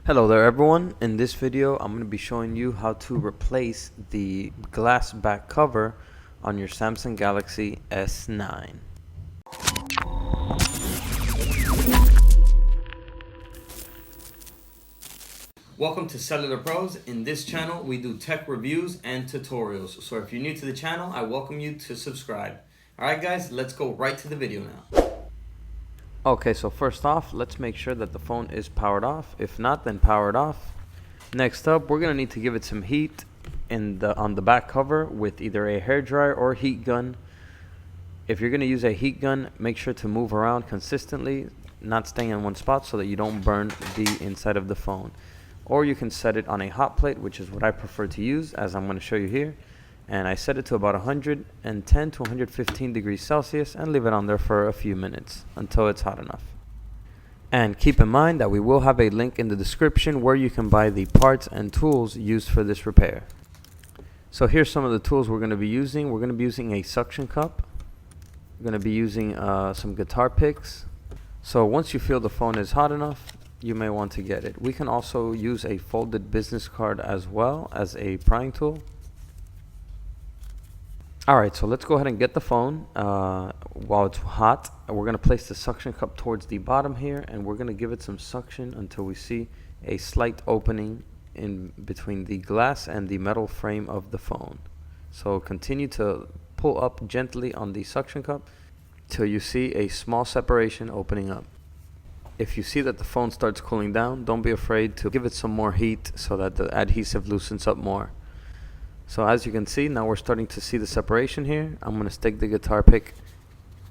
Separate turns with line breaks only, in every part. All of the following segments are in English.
Hello there everyone. In this video I'm going to be showing you how to replace the glass back cover on your Samsung Galaxy S9. Welcome to Cellular Pros. In this channel we do tech reviews and tutorials. So if you're new to the channel, I welcome you to subscribe. Alright guys, let's go right to the video now. Okay, so first off, let's make sure that the phone is powered off. If not, then power it off. Next up, we're gonna need to give it some heat on the back cover with either a hairdryer or heat gun. If you're gonna use a heat gun, make sure to move around consistently, not staying in one spot so that you don't burn the inside of the phone. Or you can set it on a hot plate, which is what I prefer to use, as I'm gonna show you here. And I set it to about 110 to 115 degrees Celsius and leave it on there for a few minutes until it's hot enough. And keep in mind that we will have a link in the description where you can buy the parts and tools used for this repair. So here's some of the tools we're going to be using. We're going to be using a suction cup. We're going to be using some guitar picks. So once you feel the phone is hot enough, you may want to get it. We can also use a folded business card as well as a prying tool. Alright, so let's go ahead and get the phone while it's hot. We're going to place the suction cup towards the bottom here, and we're going to give it some suction until we see a slight opening in between the glass and the metal frame of the phone. So continue to pull up gently on the suction cup till you see a small separation opening up. If you see that the phone starts cooling down, don't be afraid to give it some more heat so that the adhesive loosens up more. So as you can see, now we're starting to see the separation here. I'm going to stick the guitar pick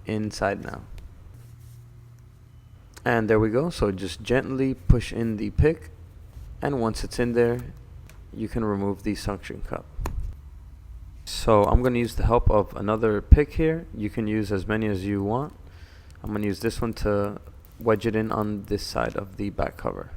inside now. And there we go. So just gently push in the pick. And once it's in there, you can remove the suction cup. So I'm going to use the help of another pick here. You can use as many as you want. I'm going to use this one to wedge it in on this side of the back cover.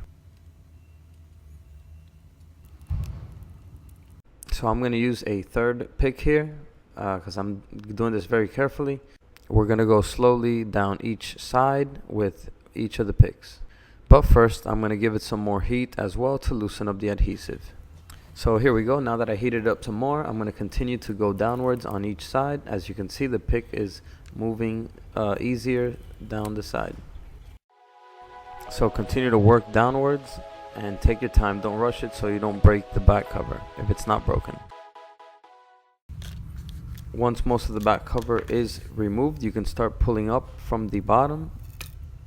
So I'm going to use a third pick here because I'm doing this very carefully. We're going to go slowly down each side with each of the picks. But first, I'm going to give it some more heat as well to loosen up the adhesive. So here we go. Now that I heated it up some more, I'm going to continue to go downwards on each side. As you can see, the pick is moving easier down the side. So continue to work downwards. And take your time, don't rush it so you don't break the back cover if it's not broken. Once most of the back cover is removed, you can start pulling up from the bottom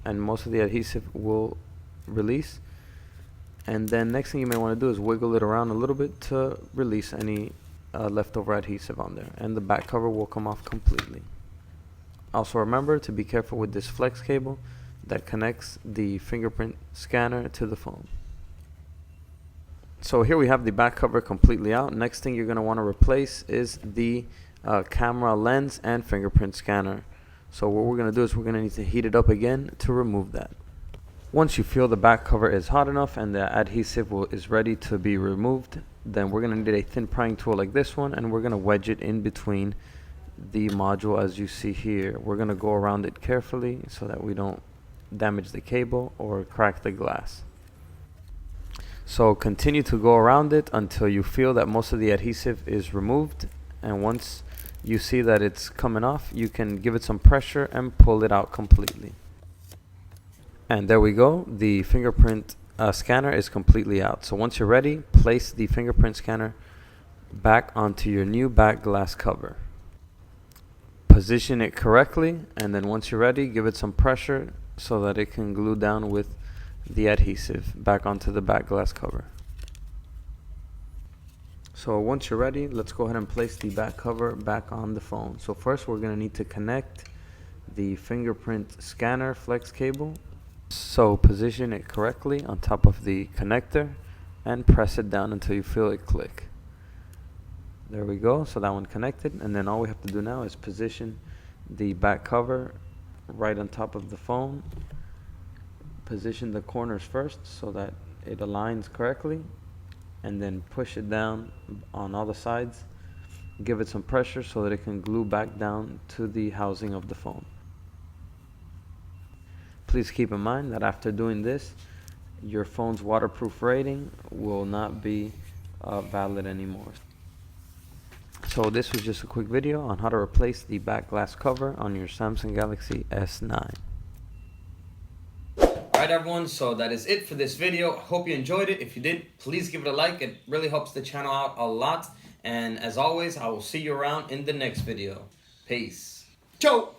and most of the adhesive will release. And then next thing you may want to do is wiggle it around a little bit to release any leftover adhesive on there, and the back cover will come off completely. Also remember to be careful with this flex cable that connects the fingerprint scanner to the phone. So here we have the back cover completely out. Next thing you're going to want to replace is the camera lens and fingerprint scanner. So what we're going to do is we're going to need to heat it up again to remove that. Once you feel the back cover is hot enough and the adhesive is ready to be removed, then we're going to need a thin prying tool like this one, and we're going to wedge it in between the module as you see here. We're going to go around it carefully so that we don't damage the cable or crack the glass. So continue to go around it until you feel that most of the adhesive is removed, and once you see that it's coming off, you can give it some pressure and pull it out completely. And there we go, the fingerprint scanner is completely out. So once you're ready, place the fingerprint scanner back onto your new back glass cover. Position it correctly, and then once you're ready, give it some pressure so that it can glue down with the adhesive back onto the back glass cover. So once you're ready, let's go ahead and place the back cover back on the phone. So first we're going to need to connect the fingerprint scanner flex cable. So position it correctly on top of the connector and press it down until you feel it click. There we go, so that one connected, and then all we have to do now is position the back cover right on top of the phone. Position the corners first so that it aligns correctly, and then push it down on all the sides. Give it some pressure so that it can glue back down to the housing of the phone. Please keep in mind that after doing this,
your phone's waterproof rating will not be valid anymore. So this was just a quick video on how to replace the back glass cover on your Samsung Galaxy S9.
Alright everyone, so that is it for this video. I hope you enjoyed it. If you did, please give it a like. It really helps the channel out a lot. And as always, I will see you around in the next video. Peace. Ciao!